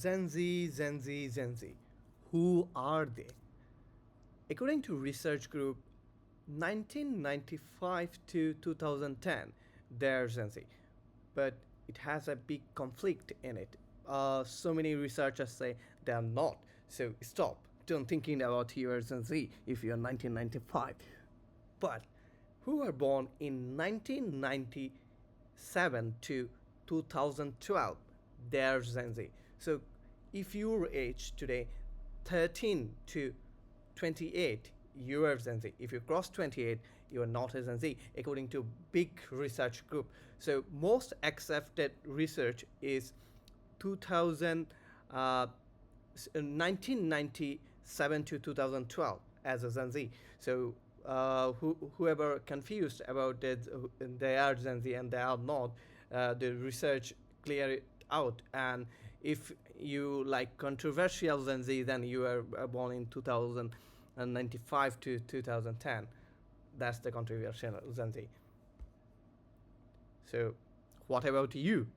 Gen Z, Gen Z, Gen Z. Who are they? According to research group 1995 to 2010, they're Gen Z. But it has a big conflict in it. So many researchers say they are not. So stop. Don't thinking about your Gen Z if you're 1995. But who were born in 1997 to 2012, they're Gen Z. So if your age today 13 to 28, you are Gen Z. If you cross 28, you are not a Gen Z, according to big research group. So most accepted research is 2000, 1997 to 2012 as a Gen Z. So whoever confused about it, they are Gen Z and they are not, the research clear it out. And if you like controversial Gen Z, then you are born in 2095 to 2010. That's the controversial Gen Z. So, what about you?